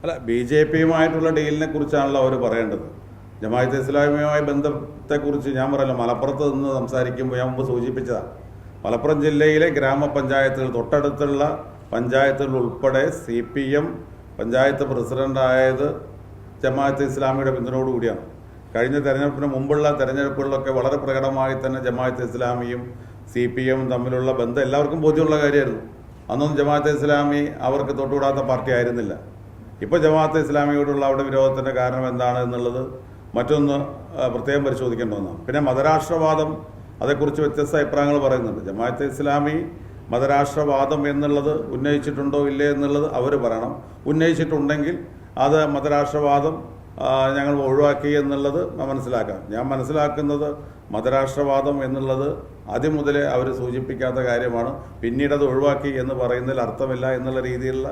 അല്ല, BJP-യുമായിട്ടുള്ള ഡീലിനെ കുറിച്ചാണല്ലോ അവർ പറയേണ്ടത്. ജമാഅത്തെ ഇസ്ലാമിയുമായി ബന്ധത്തെക്കുറിച്ച് ഞാൻ പറയല്ലോ, മലപ്പുറത്ത് നിന്ന് സംസാരിക്കുമ്പോൾ ഞാൻ മുമ്പ് സൂചിപ്പിച്ചതാണ്. മലപ്പുറം ജില്ലയിലെ ഗ്രാമപഞ്ചായത്തുകൾ, തൊട്ടടുത്തുള്ള പഞ്ചായത്തുകൾ ഉൾപ്പെടെ CPM പഞ്ചായത്ത് പ്രസിഡൻ്റായത് ജമാഅത്തെ ഇസ്ലാമിയുടെ പിന്തുണയോടുകൂടിയാണ്. കഴിഞ്ഞ തെരഞ്ഞെടുപ്പിന് മുമ്പുള്ള തെരഞ്ഞെടുപ്പുകളിലൊക്കെ വളരെ പ്രകടമായി തന്നെ ജമാഅത്തെ ഇസ്ലാമിയും CPM തമ്മിലുള്ള ബന്ധം എല്ലാവർക്കും ബോധ്യമുള്ള കാര്യമായിരുന്നു. അന്നൊന്നും ജമാഅത്തെ ഇസ്ലാമി അവർക്ക് തൊട്ടുകൂടാത്ത പാർട്ടി ആയിരുന്നില്ല. ഇപ്പോൾ ജമാഅത്തെ ഇസ്ലാമിയോടുള്ള അവിടെ വിരോധത്തിൻ്റെ കാരണം എന്താണ് എന്നുള്ളത് മറ്റൊന്ന് പ്രത്യേകം പരിശോധിക്കേണ്ട ഒന്നാണ്. പിന്നെ മതരാഷ്ട്രവാദം, അതേക്കുറിച്ച് വ്യത്യസ്ത അഭിപ്രായങ്ങൾ പറയുന്നുണ്ട്. ജമാഅത്തെ ഇസ്ലാമി മതരാഷ്ട്രവാദം എന്നുള്ളത് ഉന്നയിച്ചിട്ടുണ്ടോ ഇല്ലേ എന്നുള്ളത് അവർ പറയണം. ഉന്നയിച്ചിട്ടുണ്ടെങ്കിൽ അത് മതരാഷ്ട്രവാദം ഞങ്ങൾ ഒഴിവാക്കി എന്നുള്ളത് മനസ്സിലാക്കാം. ഞാൻ മനസ്സിലാക്കുന്നത് മതരാഷ്ട്രവാദം എന്നുള്ളത് ആദ്യം മുതലേ അവർ സൂചിപ്പിക്കാത്ത കാര്യമാണ്. പിന്നീട് അത് ഒഴിവാക്കി എന്ന് പറയുന്നതിൽ അർത്ഥമില്ല എന്നുള്ള രീതിയിലുള്ള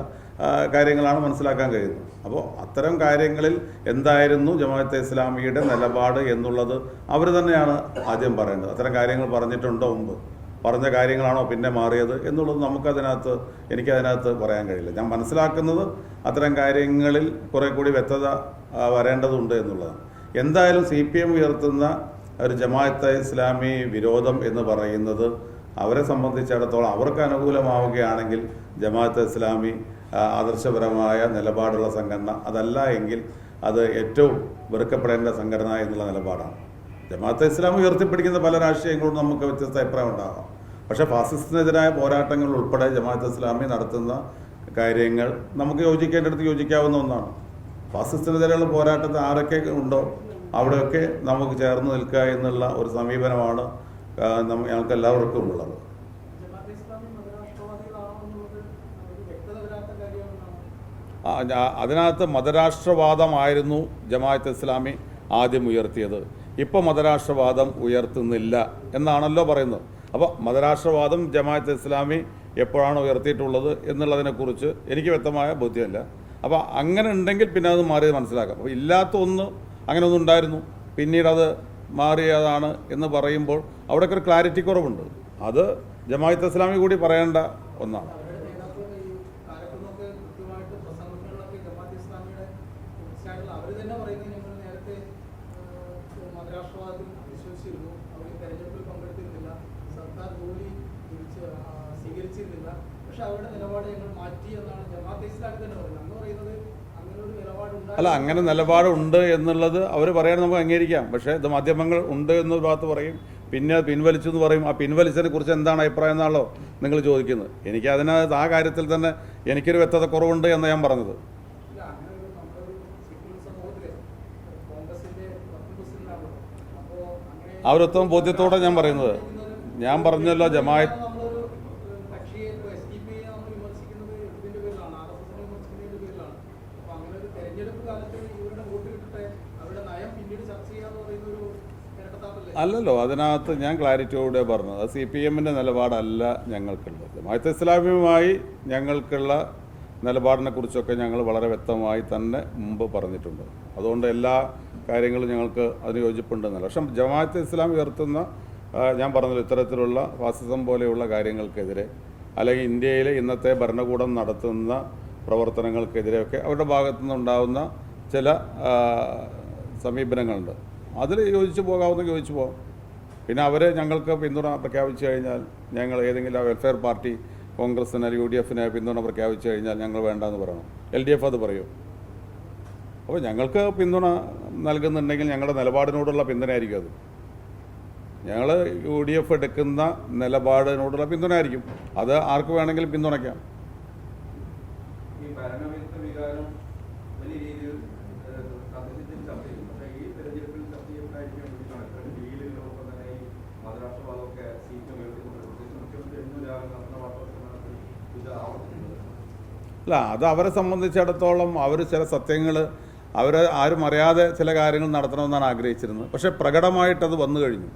കാര്യങ്ങളാണ് മനസ്സിലാക്കാൻ കഴിയുന്നത്. അപ്പോൾ അത്തരം കാര്യങ്ങളിൽ എന്തായിരുന്നു ജമാഅത്തെ ഇസ്ലാമിയുടെ നിലപാട് എന്നുള്ളത് അവർ തന്നെയാണ് ആദ്യം പറയേണ്ടത്. അത്തരം കാര്യങ്ങൾ പറഞ്ഞിട്ടുണ്ടോ മുമ്പ്, പറഞ്ഞ കാര്യങ്ങളാണോ പിന്നെ മാറിയത് എന്നുള്ളത് എനിക്കതിനകത്ത് പറയാൻ കഴിയില്ല. ഞാൻ മനസ്സിലാക്കുന്നത് അത്തരം കാര്യങ്ങളിൽ കുറെ കൂടി വ്യക്തത വരേണ്ടതുണ്ട് എന്നുള്ളതാണ്. എന്തായാലും CPM ഉയർത്തുന്ന ഒരു ജമാഅത്തെ ഇസ്ലാമി വിരോധം എന്ന് പറയുന്നത് അവരെ സംബന്ധിച്ചിടത്തോളം അവർക്ക് അനുകൂലമാവുകയാണെങ്കിൽ ജമാഅത്തെ ഇസ്ലാമി ആദർശപരമായ നിലപാടുള്ള സംഘടന, അതല്ല എങ്കിൽ അത് ഏറ്റവും വെറുക്കപ്പെടേണ്ട സംഘടന എന്നുള്ള നിലപാടാണ്. ജമാഅത്തെ ഇസ്ലാമി ഉയർത്തിപ്പിടിക്കുന്ന പല രാഷ്ട്രീയങ്ങളും നമുക്ക് വ്യത്യസ്ത അഭിപ്രായം ഉണ്ടാകാം. പക്ഷേ ഫാസിസത്തിനെതിരായ പോരാട്ടങ്ങൾ ഉൾപ്പെടെ ജമാഅത്തെ ഇസ്ലാമി നടത്തുന്ന കാര്യങ്ങൾ നമുക്ക് യോജിക്കേണ്ടടുത്ത് യോജിക്കാവുന്ന ഒന്നാണ്. ഫാസിസത്തിനെതിരെയുള്ള പോരാട്ടത്തിൽ ആരൊക്കെ ഉണ്ടോ അവിടെയൊക്കെ നമുക്ക് ചേർന്ന് നിൽക്കുക എന്നുള്ള ഒരു സമീപനമാണ് ഞങ്ങൾക്ക് എല്ലാവർക്കും ഉള്ളത്. അതിനകത്ത് മതരാഷ്ട്രവാദമായിരുന്നു ജമാഅത്തെ ഇസ്ലാമി ആദ്യം ഉയർത്തിയത്. ഇപ്പോൾ മതരാഷ്ട്രവാദം ഉയർത്തുന്നില്ല എന്നാണല്ലോ പറയുന്നത്. അപ്പോൾ മതരാഷ്ട്രവാദം ജമാഅത്തെ ഇസ്ലാമി എപ്പോഴാണ് ഉയർത്തിയിട്ടുള്ളത് എന്നുള്ളതിനെക്കുറിച്ച് എനിക്ക് വ്യക്തമായ ബോധ്യമില്ല. അപ്പോൾ അങ്ങനെ ഉണ്ടെങ്കിൽ പിന്നെ അത് മാറിയത് മനസ്സിലാക്കാം. അപ്പോൾ ഇല്ലാത്ത ഒന്ന് അങ്ങനെ ഒന്നും ഉണ്ടായിരുന്നു, പിന്നീട് അത് മാറിയതാണ് എന്ന് പറയുമ്പോൾ അവിടെയൊക്കെ ഒരു ക്ലാരിറ്റി കുറവുണ്ട്. അത് ജമാഅത്തെ ഇസ്ലാമി കൂടി പറയേണ്ട ഒന്നാണ്. അല്ല, അങ്ങനെ നിലപാടുണ്ട് എന്നുള്ളത് അവർ പറയാൻ നമുക്ക് അംഗീകരിക്കാം. പക്ഷേ ഇത് മാധ്യമങ്ങൾ ഉണ്ട് എന്നൊരു ഭാഗത്ത് പറയും, പിന്നെ അത് പിൻവലിച്ചു എന്ന് പറയും. ആ പിൻവലിച്ചതിനെ കുറിച്ച് എന്താണ് അഭിപ്രായം എന്നാണല്ലോ നിങ്ങൾ ചോദിക്കുന്നത്. എനിക്ക് അതിനകത്ത് ആ കാര്യത്തിൽ തന്നെ എനിക്കൊരു വ്യക്തത കുറവുണ്ട് എന്ന് ഞാൻ പറഞ്ഞത്. ആ ഒരു ഉത്തമ ബോധ്യത്തോടെ ഞാൻ പറയുന്നത്. ഞാൻ പറഞ്ഞല്ലോ, ജമാഅത്ത് അല്ലല്ലോ, അതിനകത്ത് ഞാൻ ക്ലാരിറ്റിയോടെ പറഞ്ഞത് CPM-ൻ്റെ നിലപാടല്ല ഞങ്ങൾക്കുള്ളത്. ജമാഅത്തെ ഇസ്ലാമിയുമായി ഞങ്ങൾക്കുള്ള നിലപാടിനെ കുറിച്ചൊക്കെ ഞങ്ങൾ വളരെ വ്യക്തമായി തന്നെ മുമ്പ് പറഞ്ഞിട്ടുണ്ട്. അതുകൊണ്ട് എല്ലാ കാര്യങ്ങളും ഞങ്ങൾക്ക് അതിന് യോജിപ്പുണ്ടെന്നല്ല. പക്ഷേ ജമാഅത്തെ ഇസ്ലാമി ഉയർത്തുന്ന ഞാൻ പറഞ്ഞല്ലോ ഇത്തരത്തിലുള്ള ഫാസിസം പോലെയുള്ള കാര്യങ്ങൾക്കെതിരെ, അല്ലെങ്കിൽ ഇന്ത്യയിലെ ഇന്നത്തെ ഭരണകൂടം നടത്തുന്ന പ്രവർത്തനങ്ങൾക്കെതിരെയൊക്കെ അവരുടെ ഭാഗത്തു നിന്നുണ്ടാകുന്ന ചില സമീപനങ്ങളുണ്ട്. അതിൽ യോജിച്ച് യോജിച്ച് പോകാം. പിന്നെ അവർ ഞങ്ങൾക്ക് പിന്തുണ പ്രഖ്യാപിച്ചു കഴിഞ്ഞാൽ, ഞങ്ങൾ ഏതെങ്കിലും വെൽഫെയർ പാർട്ടി കോൺഗ്രസിന് UDF-ന് പിന്തുണ പ്രഖ്യാപിച്ചു കഴിഞ്ഞാൽ ഞങ്ങൾ വേണ്ടെന്ന് പറയണം. LDF അത് പറയും. അപ്പോൾ ഞങ്ങൾക്ക് പിന്തുണ നൽകുന്നുണ്ടെങ്കിൽ ഞങ്ങളുടെ നിലപാടിനോടുള്ള പിന്തുണയായിരിക്കും അത്. ഞങ്ങൾ UDF എടുക്കുന്ന നിലപാടിനോടുള്ള പിന്തുണയായിരിക്കും. അത് ആർക്ക് വേണമെങ്കിലും പിന്തുണയ്ക്കാം. അല്ല, അത് അവരെ സംബന്ധിച്ചിടത്തോളം അവർ ചില സത്യങ്ങൾ ആരും അറിയാതെ ചില കാര്യങ്ങൾ നടത്തണമെന്നാണ് ആഗ്രഹിച്ചിരുന്നത്. പക്ഷേ പ്രകടമായിട്ടത് വന്നു കഴിഞ്ഞു.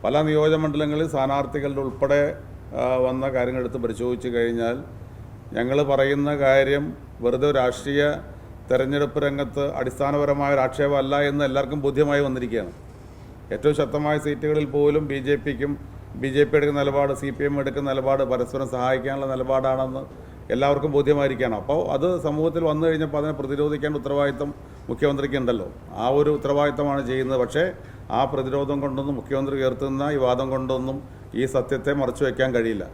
പല നിയോജകമണ്ഡലങ്ങളിൽ സ്ഥാനാർത്ഥികളുടെ ഉൾപ്പെടെ വന്ന കാര്യങ്ങൾ എടുത്ത് പരിശോധിച്ച് കഴിഞ്ഞാൽ ഞങ്ങൾ പറയുന്ന കാര്യം വെറുതെ രാഷ്ട്രീയ തെരഞ്ഞെടുപ്പ് രംഗത്ത് അടിസ്ഥാനപരമായ ഒരു ആക്ഷേപമല്ല എന്ന് എല്ലാവർക്കും ബോധ്യമായി വന്നിരിക്കുകയാണ്. ഏറ്റവും ശക്തമായ സീറ്റുകളിൽ പോലും BJP എടുക്കുന്ന നിലപാട്, CPM എടുക്കുന്ന നിലപാട് പരസ്പരം സഹായിക്കാനുള്ള നിലപാടാണെന്ന് എല്ലാവർക്കും ബോധ്യമായിരിക്കുകയാണ്. അപ്പോൾ അത് സമൂഹത്തിൽ വന്നു കഴിഞ്ഞപ്പോൾ അതിനെ പ്രതിരോധിക്കേണ്ട ഉത്തരവാദിത്തം മുഖ്യമന്ത്രിക്ക് ഉണ്ടല്ലോ. ആ ഒരു ഉത്തരവാദിത്തമാണ് ചെയ്യുന്നത്. പക്ഷേ ആ പ്രതിരോധം കൊണ്ടൊന്നും മുഖ്യമന്ത്രി ഉയർത്തുന്ന ഈ വാദം കൊണ്ടൊന്നും ഈ സത്യത്തെ മറച്ചു വയ്ക്കാൻ കഴിയില്ല.